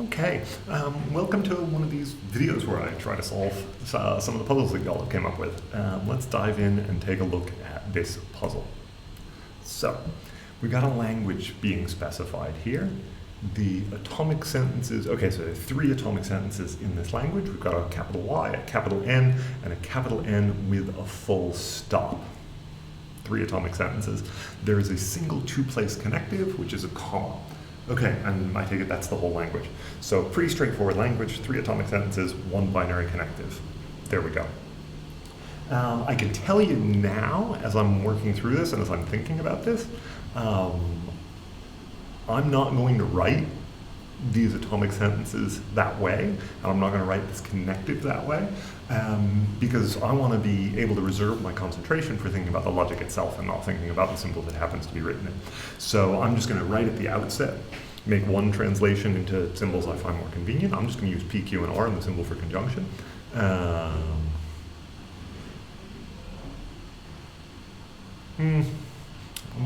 Okay, welcome to one of these videos where I try to solve some of the puzzles that y'all came up with. Let's dive in and take a look at this puzzle. So, we've got a language being specified here. The atomic sentences, okay, so there are three atomic sentences in this language. We've got a capital Y, a capital N, and a capital N with a full stop. Three atomic sentences. There is a single two-place connective, which is a comma. Okay, and I take it that's the whole language. So pretty straightforward language, three atomic sentences, one binary connective. There we go. I can tell you now, as I'm working through this and as I'm thinking about this, I'm not going to write these atomic sentences that way, and I'm not going to write this connective that way, because I want to be able to reserve my concentration for thinking about the logic itself and not thinking about the symbol that happens to be written in. So I'm just going to write at the outset, make one translation into symbols I find more convenient. I'm just going to use P, Q, and R in the symbol for conjunction.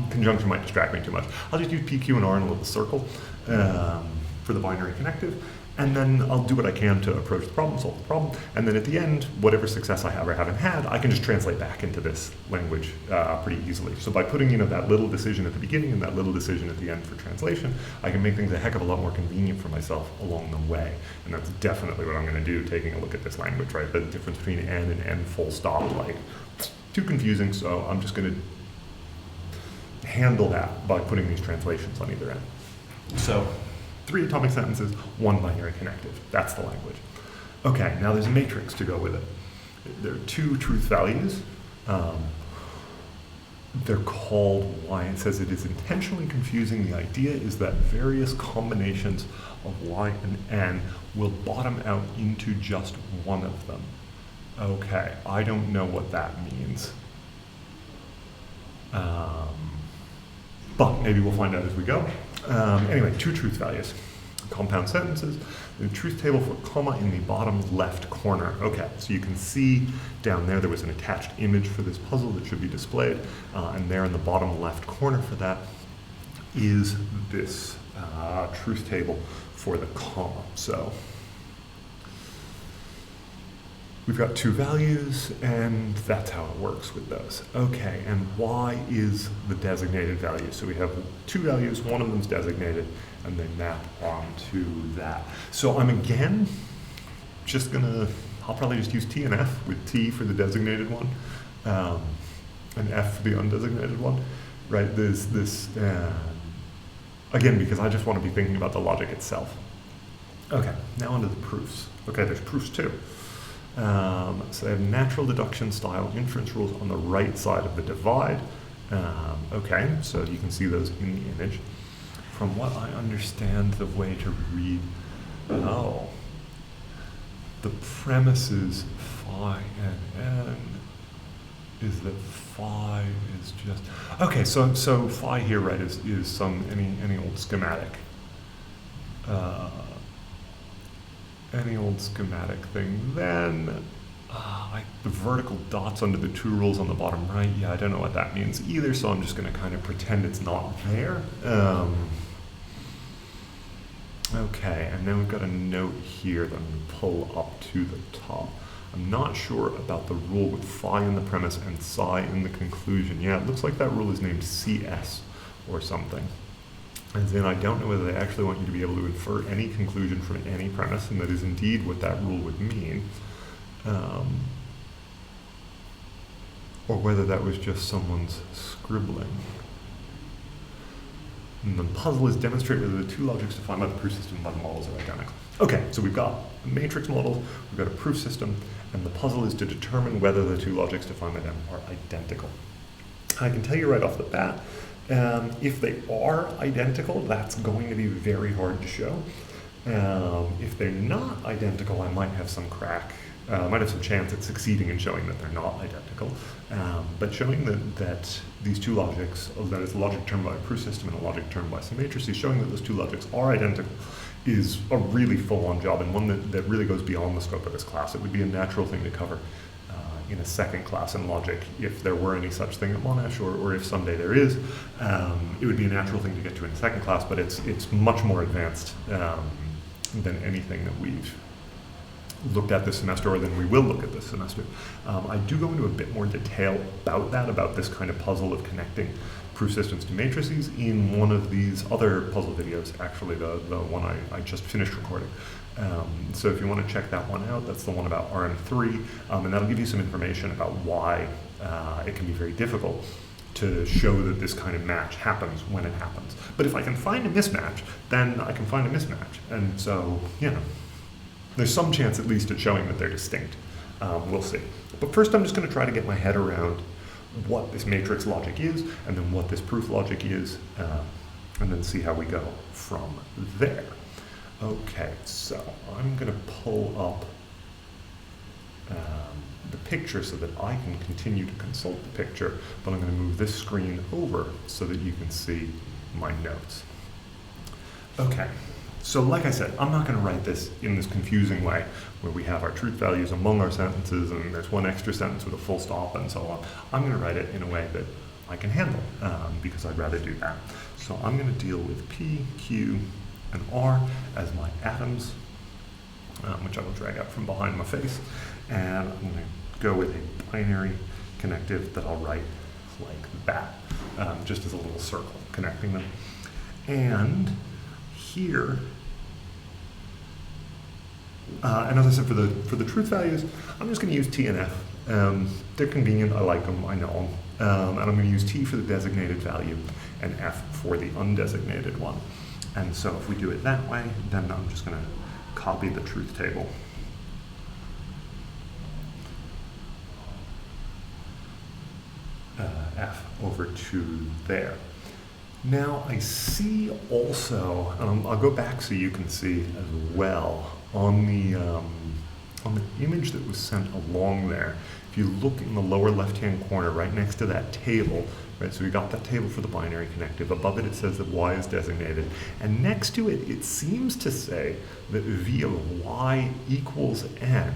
Conjunction might distract me too much. I'll just use P, Q, and R in a little circle for the binary connective, and then I'll do what I can to approach the problem, solve the problem, and then at the end, whatever success I have or haven't had, I can just translate back into this language pretty easily. So by putting that little decision at the beginning and that little decision at the end for translation, I can make things a heck of a lot more convenient for myself along the way. And that's definitely what I'm going to do, taking a look at this language, right? The difference between N and N full stop, like, too confusing, so I'm just going to handle that by putting these translations on either end. So, three atomic sentences, one binary connective. That's the language. Okay, now there's a matrix to go with it. There are two truth values. They're called Y. It says it is intentionally confusing. The idea is that various combinations of Y and N will bottom out into just one of them. Okay, I don't know what that means. But maybe we'll find out as we go. Anyway, two truth values. Compound sentences. The truth table for comma in the bottom left corner. Okay, so you can see down there was an attached image for this puzzle that should be displayed. And there in the bottom left corner for that is this truth table for the comma. So we've got two values, and that's how it works with those. Okay, and Y is the designated value. So we have two values, one of them's designated, and they map onto that. So I'm again just I'll probably just use T and F, with T for the designated one, and F for the undesignated one, right? There's this, again, because I just want to be thinking about the logic itself. Okay, now onto the proofs. Okay, there's proofs too. So they have natural deduction style inference rules on the right side of the divide. Okay, so you can see those in the image. From what I understand, the way to read, the premises phi and n is that phi is just, okay, so phi here, right, is any old schematic. Any old schematic thing. Then the vertical dots under the two rules on the bottom right, yeah, I don't know what that means either, so I'm just going to kind of pretend it's not there. Okay, and then we've got a note here that I'm going to pull up to the top. I'm not sure about the rule with phi in the premise and psi in the conclusion. Yeah, it looks like that rule is named CS or something. And then I don't know whether they actually want you to be able to infer any conclusion from any premise, and that is indeed what that rule would mean. Or whether that was just someone's scribbling. And the puzzle is demonstrate whether the two logics defined by the proof system by the models are identical. Okay, so we've got a matrix model, we've got a proof system, and the puzzle is to determine whether the two logics defined by them are identical. I can tell you right off the bat, if they are identical, that's going to be very hard to show. If they're not identical, I might have some chance at succeeding in showing that they're not identical. But showing that these two logics, that is a logic termed by a proof system and a logic termed by some matrices, showing that those two logics are identical is a really full-on job, and one that really goes beyond the scope of this class. It would be a natural thing to cover in a second class in logic, if there were any such thing at Monash, or if someday there is. It would be a natural thing to get to in a second class, but it's much more advanced than anything that we've looked at this semester, or than we will look at this semester. I do go into a bit more detail about that, about this kind of puzzle of connecting proof systems to matrices in one of these other puzzle videos, actually the one I just finished recording. So if you want to check that one out, that's the one about RM3, and that'll give you some information about why it can be very difficult to show that this kind of match happens when it happens. But if I can find a mismatch, then I can find a mismatch. And so, you know, there's some chance at least at showing that they're distinct. We'll see. But first I'm just going to try to get my head around what this matrix logic is, and then what this proof logic is, and then see how we go from there. Okay, so I'm going to pull up the picture so that I can continue to consult the picture, but I'm going to move this screen over so that you can see my notes. Okay, so like I said, I'm not going to write this in this confusing way where we have our truth values among our sentences and there's one extra sentence with a full stop and so on. I'm going to write it in a way that I can handle because I'd rather do that. So I'm going to deal with P, Q, and R as my atoms, which I will drag out from behind my face, and I'm going to go with a binary connective that I'll write like that, just as a little circle connecting them. And here, and as I said, for the truth values, I'm just going to use T and F. They're convenient, I like them, I know them. And I'm going to use T for the designated value and F for the undesignated one. And so if we do it that way, then I'm just going to copy the truth table. F over to there. Now I see also, and I'll go back so you can see as well, on the image that was sent along there, if you look in the lower left-hand corner right next to that table, right, so we got that table for the binary connective. Above it says that Y is designated, and next to it, it seems to say that V of Y equals N.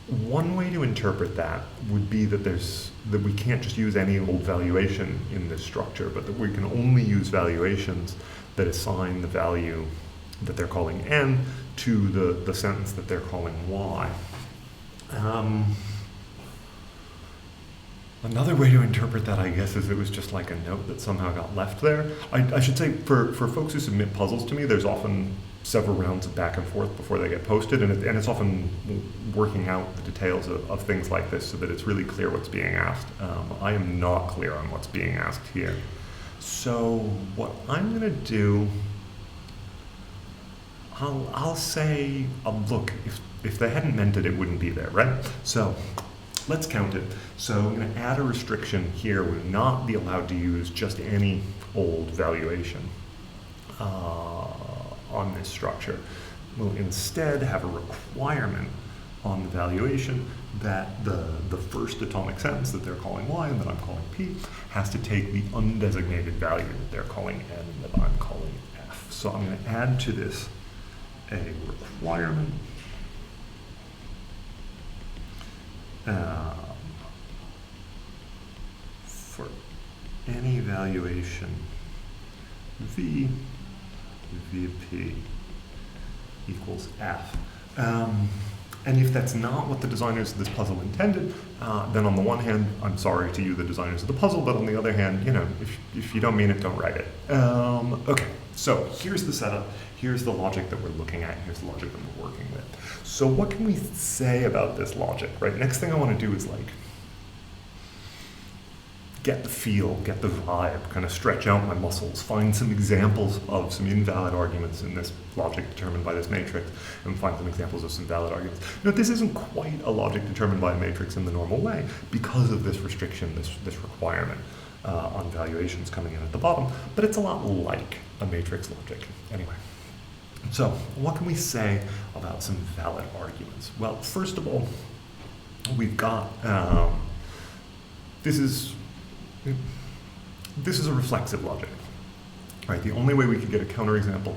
One way to interpret that would be that we can't just use any old valuation in this structure, but that we can only use valuations that assign the value that they're calling N to the sentence that they're calling Y. Another way to interpret that, I guess, is it was just like a note that somehow got left there. I should say, for folks who submit puzzles to me, there's often several rounds of back and forth before they get posted, and it's often working out the details of things like this so that it's really clear what's being asked. I am not clear on what's being asked here. So what I'm going to do, I'll say, look, if they hadn't meant it, it wouldn't be there, right? So let's count it. So I'm going to add a restriction here. We'll not be allowed to use just any old valuation on this structure. We'll instead have a requirement on the valuation that the first atomic sentence that they're calling Y and that I'm calling P has to take the undesignated value that they're calling N and that I'm calling F. So I'm going to add to this a requirement for any valuation V of P equals F. And if that's not what the designers of this puzzle intended, then on the one hand, I'm sorry to you, the designers of the puzzle, but on the other hand, you know, if you don't mean it, don't write it. Okay, so here's the setup. Here's the logic that we're looking at. Here's the logic that we're working with. So what can we say about this logic, right? Next thing I want to do is like get the feel, get the vibe, kind of stretch out my muscles, find some examples of some invalid arguments in this logic determined by this matrix, and find some examples of some valid arguments. Now, this isn't quite a logic determined by a matrix in the normal way because of this restriction, this requirement on valuations coming in at the bottom, but it's a lot like a matrix logic anyway. So what can we say about some valid arguments? Well, first of all, we've got, this is a reflexive logic, right? The only way we could get a counterexample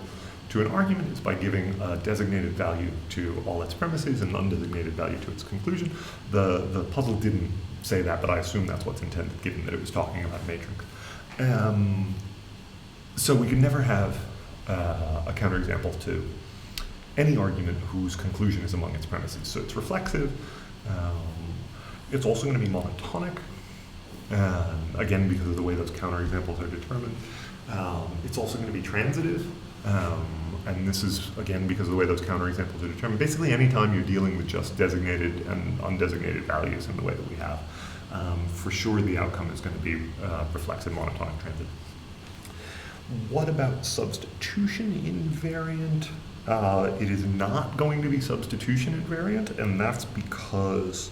to an argument is by giving a designated value to all its premises and an undesignated value to its conclusion. The puzzle didn't say that, but I assume that's what's intended, given that it was talking about a matrix. So we could never have a counterexample to any argument whose conclusion is among its premises. So it's reflexive. It's also going to be monotonic, again, because of the way those counterexamples are determined. It's also going to be transitive, and this is, again, because of the way those counterexamples are determined. Basically, anytime you're dealing with just designated and undesignated values in the way that we have, for sure the outcome is going to be reflexive, monotonic, transitive. What about substitution invariant? It is not going to be substitution invariant, and that's because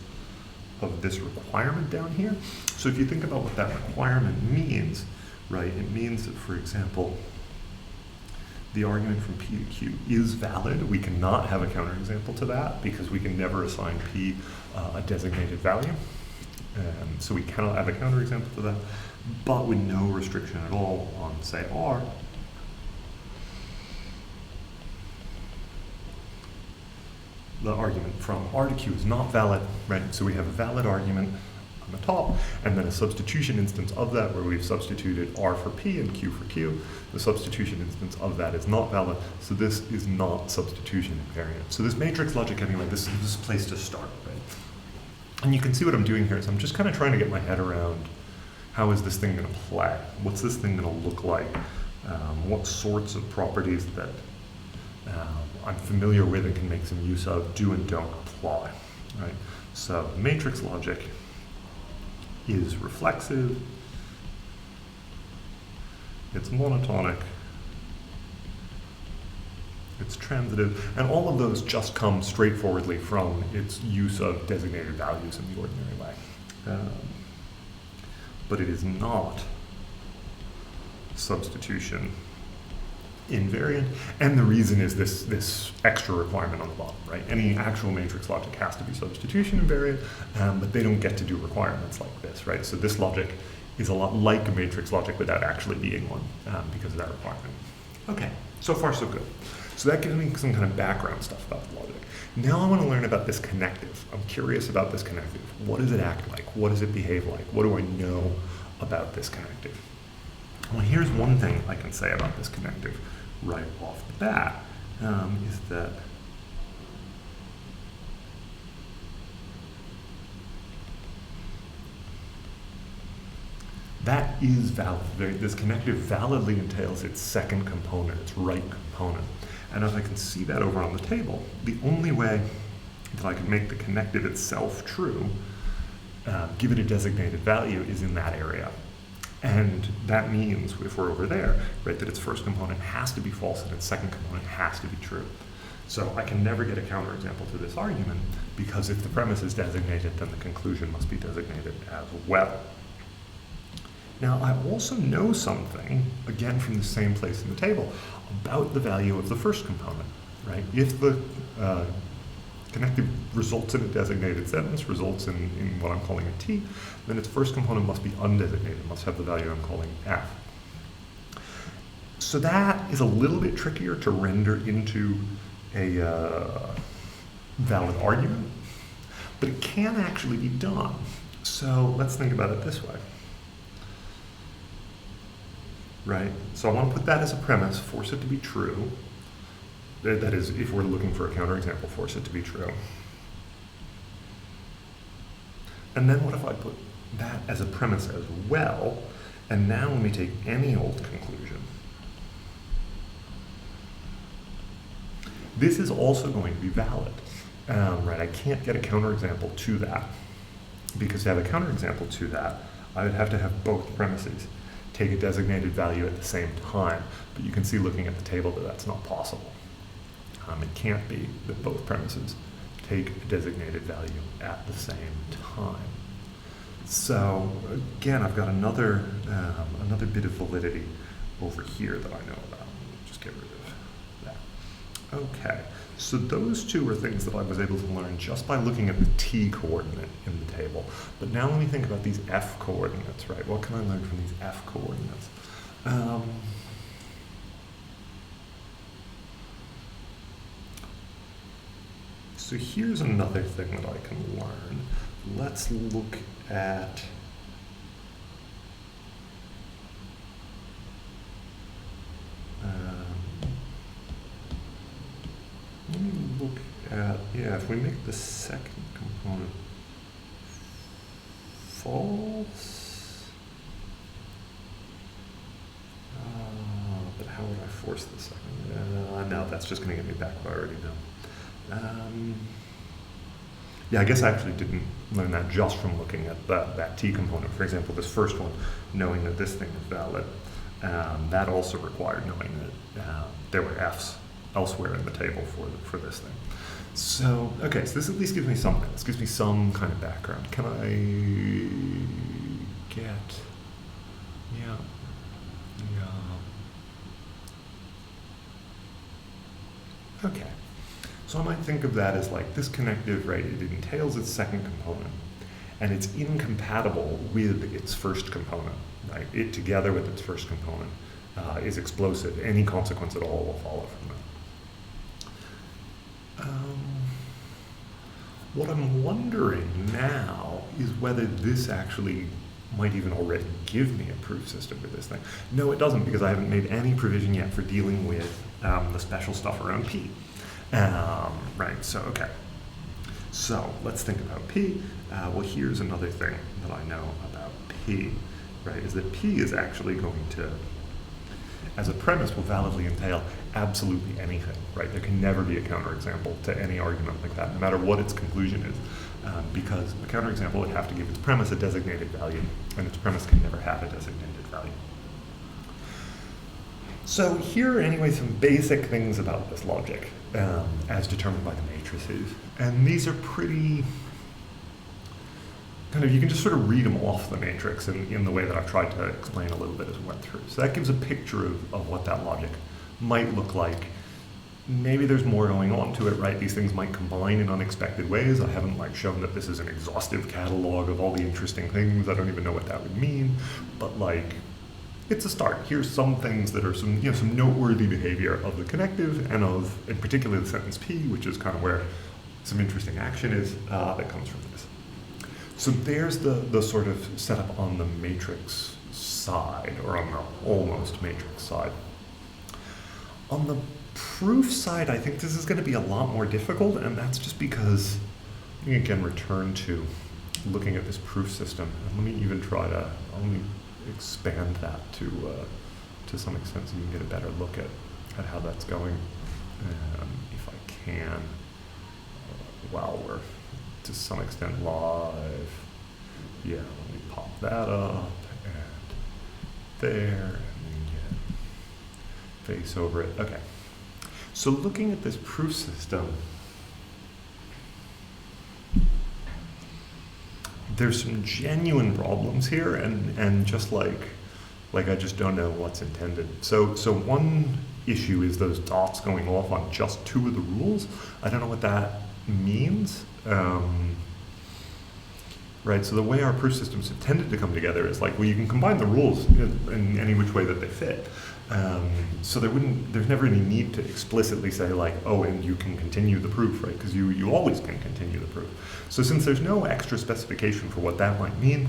of this requirement down here. So if you think about what that requirement means, right, it means that, for example, the argument from P to Q is valid. We cannot have a counterexample to that because we can never assign P a designated value. So we cannot have a counterexample to that, but with no restriction at all on, say, R. The argument from R to Q is not valid, right? So we have a valid argument on the top, and then a substitution instance of that where we've substituted R for P and Q for Q. The substitution instance of that is not valid, so this is not substitution invariant. So this matrix logic, anyway, this is a place to start, right? And you can see what I'm doing here is I'm just kind of trying to get my head around how is this thing going to play? What's this thing going to look like? What sorts of properties that I'm familiar with and can make some use of do and don't apply, right? So matrix logic is reflexive, it's monotonic, it's transitive, and all of those just come straightforwardly from its use of designated values in the ordinary way. But it is not substitution invariant, and the reason is this extra requirement on the bottom, right? Any actual matrix logic has to be substitution invariant, but they don't get to do requirements like this, right? So this logic is a lot like a matrix logic without actually being one because of that requirement. Okay, so far so good. So that gives me some kind of background stuff about the logic. Now I want to learn about this connective. I'm curious about this connective. What does it act like? What does it behave like? What do I know about this connective? Well, here's one thing I can say about this connective right off the bat, is that that is valid. This connective validly entails its second component, its right component. And as I can see that over on the table, the only way that I can make the connective itself true, give it a designated value, is in that area. And that means, if we're over there, right, that its first component has to be false and its second component has to be true. So I can never get a counterexample to this argument, because if the premise is designated, then the conclusion must be designated as well. Now, I also know something, again from the same place in the table, about the value of the first component, right? If the connective results in a designated sentence, results in what I'm calling a T, then its first component must be undesignated, must have the value I'm calling F. So that is a little bit trickier to render into a valid argument, but it can actually be done. So let's think about it this way. Right? So I want to put that as a premise, force it to be true. That is, if we're looking for a counterexample, force it to be true. And then what if I put that as a premise as well, and now let me take any old conclusion. This is also going to be valid. Right? I can't get a counterexample to that, because to have a counterexample to that, I would have to have both premises take a designated value at the same time. But you can see looking at the table that that's not possible. It can't be that both premises take a designated value at the same time. So again, I've got another bit of validity over here that I know about. Just get rid of that. Okay, so those two are things that I was able to learn just by looking at the t coordinate in the table. But now let me think about these f coordinates, right? What can I learn from these f coordinates? So here's another thing that I can learn. Let's look at if we make the second component false, but how would I force the second? No, that's just going to get me back where I already know. Yeah, I guess I actually didn't learn that just from looking at that T component. For example, this first one, knowing that this thing is valid, that also required knowing that there were Fs elsewhere in the table for this thing. So, okay, so this at least gives me something. This gives me some kind of background. Can I get, yeah. Okay, so I might think of that as like this connective, right, it entails its second component, and it's incompatible with its first component, right? It together with its first component is explosive. Any consequence at all will follow from that. What I'm wondering now is whether this actually might even already give me a proof system for this thing. No, it doesn't, because I haven't made any provision yet for dealing with the special stuff around P. Right, so okay. So let's think about P. Well, here's another thing that I know about P, right, is that P is actually going to, as a premise, will validly entail absolutely anything, right? There can never be a counterexample to any argument like that, no matter what its conclusion is, because a counterexample would have to give its premise a designated value, and its premise can never have a designated value. So here are anyway some basic things about this logic, as determined by the matrices, and these are pretty, kind of, you can just sort of read them off the matrix in the way that I've tried to explain a little bit as we went through. So that gives a picture of what that logic might look like. Maybe there's more going on to it, right? These things might combine in unexpected ways. I haven't like shown that this is an exhaustive catalog of all the interesting things. I don't even know what that would mean, but like, it's a start. Here's some things that are some noteworthy behavior of the connective and of, in particular, the sentence P, which is kind of where some interesting action is that comes from this. So there's the sort of setup on the matrix side, or on the almost matrix side. On the proof side, I think this is going to be a lot more difficult, and that's just because, let me again return to looking at this proof system, and let me even try to only expand that to some extent so you can get a better look at how that's going, if I can, while we're to some extent live. Yeah, let me pop that up, and there, and then get face over it. Okay, so looking at this proof system, there's some genuine problems here, and just like I just don't know what's intended. So one issue is those dots going off on just two of the rules. I don't know what that means. Right, so the way our proof systems have tended to come together is like, well, you can combine the rules in any which way that they fit. So there's never any need to explicitly say like, oh, and you can continue the proof, right? Because you always can continue the proof. So since there's no extra specification for what that might mean,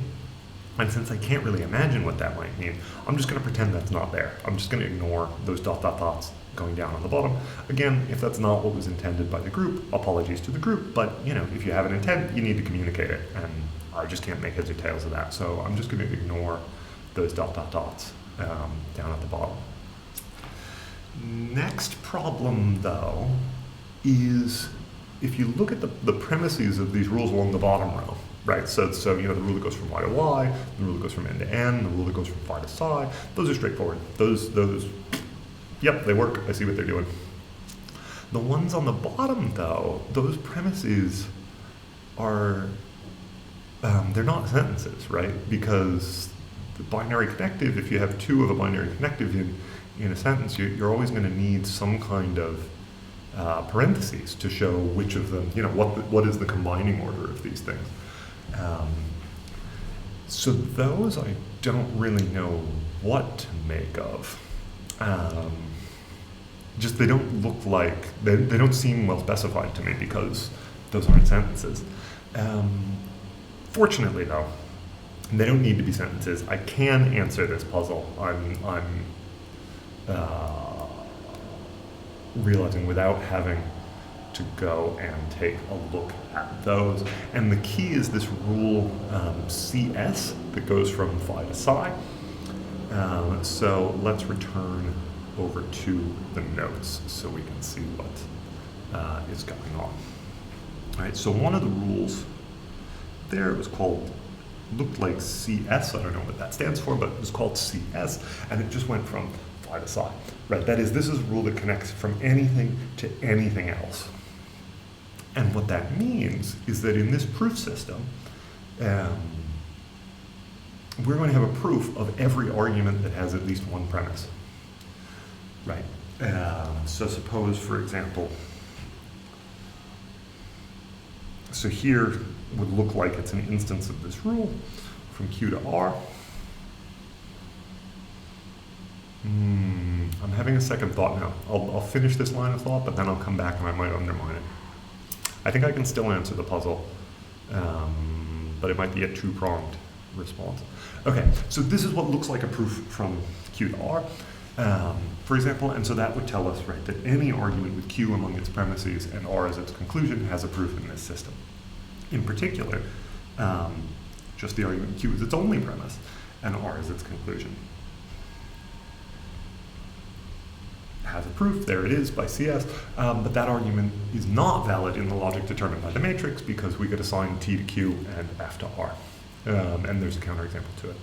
and since I can't really imagine what that might mean, I'm just going to pretend that's not there. I'm just going to ignore those dots going down on the bottom. Again, if that's not what was intended by the group, apologies to the group, but if you have an intent, you need to communicate it, and I just can't make heads or tails of that. So I'm just going to ignore those dots down at the bottom. Next problem, though, is if you look at the premises of these rules along the bottom row, right? So the rule that goes from Y to Y, the rule that goes from N to N, the rule that goes from phi to psi, those are straightforward. Those, yep, they work. I see what they're doing. The ones on the bottom, though, those premises are, they're not sentences, right? Because the binary connective, if you have two of a binary connective in a sentence, you're always going to need some kind of parentheses to show which of them, what is the combining order of these things. So those I don't really know what to make of. Just they don't look like, they don't seem well specified to me because those aren't sentences. Fortunately though, they don't need to be sentences. I can answer this puzzle. I'm realizing without having to go and take a look at those. And the key is this rule CS that goes from phi to psi. So let's return over to the notes so we can see what is going on. All right, so one of the rules there was called, looked like CS, I don't know what that stands for, but it was called CS, and it just went from phi to psi, right? That is, this is a rule that connects from anything to anything else. And what that means is that in this proof system, we're going to have a proof of every argument that has at least one premise, right? So suppose, for example, so here would look like it's an instance of this rule from Q to R. I'm having a second thought now. I'll finish this line of thought, but then I'll come back and I might undermine it. I think I can still answer the puzzle, but it might be a two-pronged response. Okay, so this is what looks like a proof from Q to R, for example, and so that would tell us, right, that any argument with Q among its premises and R as its conclusion has a proof in this system. In particular, just the argument with Q is its only premise, and R is its conclusion. Has a proof, there it is, by CS, but that argument is not valid in the logic determined by the matrix because we could assign T to Q and F to R, and there's a counterexample to it.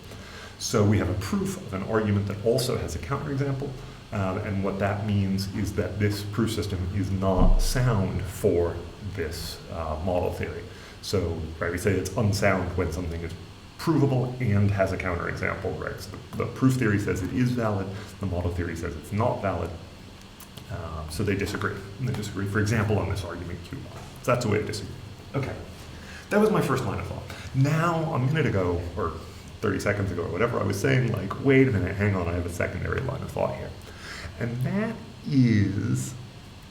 So we have a proof of an argument that also has a counterexample, and what that means is that this proof system is not sound for this model theory. So, right, we say it's unsound when something is provable and has a counterexample, right? So the proof theory says it is valid, the model theory says it's not valid. So they disagree. And they disagree, for example, on this argument Q. So that's a way of disagreeing. Okay, that was my first line of thought. Now, a minute ago, or 30 seconds ago, or whatever, I was saying, like, wait a minute, hang on, I have a secondary line of thought here. And that is,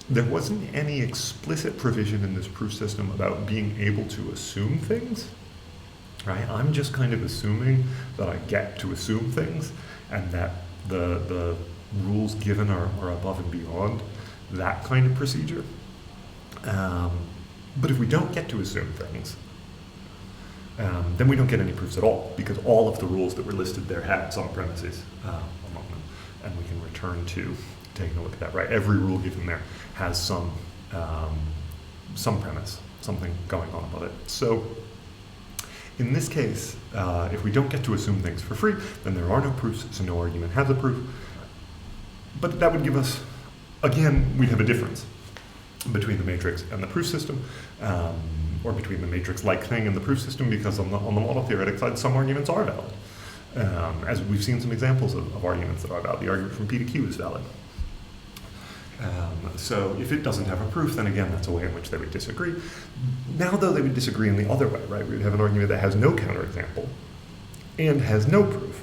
there wasn't any explicit provision in this proof system about being able to assume things, right? I'm just kind of assuming that I get to assume things, and that the rules given are above and beyond that kind of procedure. But if we don't get to assume things, then we don't get any proofs at all, because all of the rules that were listed there had some premises among them, and we can return to taking a look at that, right? Every rule given there has some premise, something going on about it. So in this case, if we don't get to assume things for free, then there are no proofs, so no argument has a proof. But that would give us, again, we'd have a difference between the matrix and the proof system, or between the matrix-like thing and the proof system, because on the model theoretic side, some arguments are valid. As we've seen some examples of arguments that are valid. The argument from P to Q is valid. So if it doesn't have a proof, then again, that's a way in which they would disagree. Now, though, they would disagree in the other way, right? We would have an argument that has no counterexample and has no proof.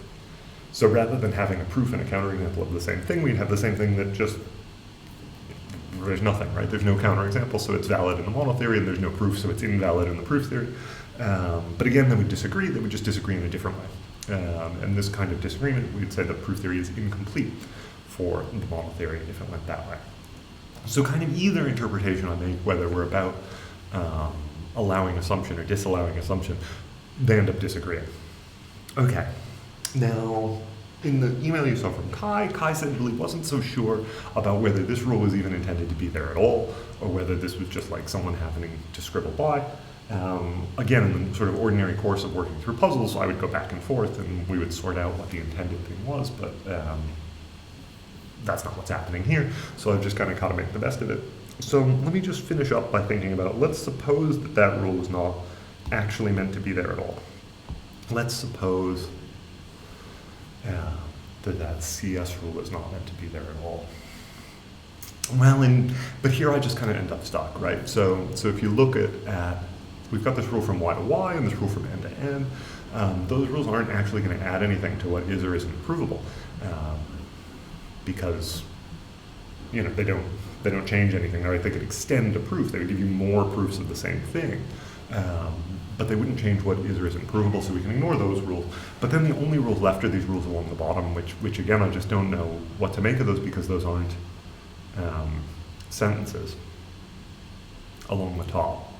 So rather than having a proof and a counterexample of the same thing, we'd have the same thing that just, there's nothing, right? There's no counterexample, so it's valid in the model theory, and there's no proof, so it's invalid in the proof theory. But again, they would disagree. They would just disagree in a different way. And this kind of disagreement, we'd say that proof theory is incomplete for the model theory if it went that way. So kind of either interpretation I make, whether we're about allowing assumption or disallowing assumption, they end up disagreeing. Okay. Now, in the email you saw from Kai said he really wasn't so sure about whether this rule was even intended to be there at all, or whether this was just like someone happening to scribble by. Again, in the sort of ordinary course of working through puzzles, I would go back and forth and we would sort out what the intended thing was, but that's not what's happening here, so I've just kind of got to make the best of it. So let me just finish up by thinking about, let's suppose that that rule was not actually meant to be there at all. Let's suppose that CS rule is not meant to be there at all. Well, but here I just kind of end up stuck, right? So if you look at we've got this rule from Y to Y and this rule from N to N. Those rules aren't actually going to add anything to what is or isn't provable, because they don't change anything, right? They could extend a proof. They would give you more proofs of the same thing. But they wouldn't change what is or isn't provable, so we can ignore those rules. But then the only rules left are these rules along the bottom, which again, I just don't know what to make of those, because those aren't sentences. along the top.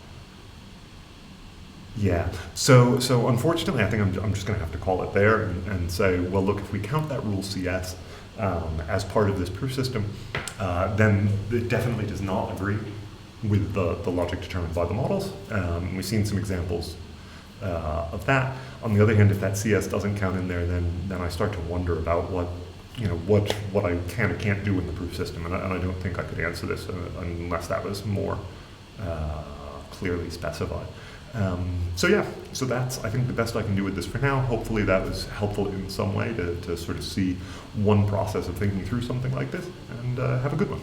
Yeah, so unfortunately, I think I'm just going to have to call it there and say, well, look, if we count that rule CS as part of this proof system, then it definitely does not agree with the logic determined by the models. We've seen some examples of that. On the other hand, if that CS doesn't count in there, then I start to wonder about what I can or can't do in the proof system, and I don't think I could answer this unless that was more clearly specified. So that's, I think, the best I can do with this for now. Hopefully that was helpful in some way to sort of see one process of thinking through something like this, and have a good one.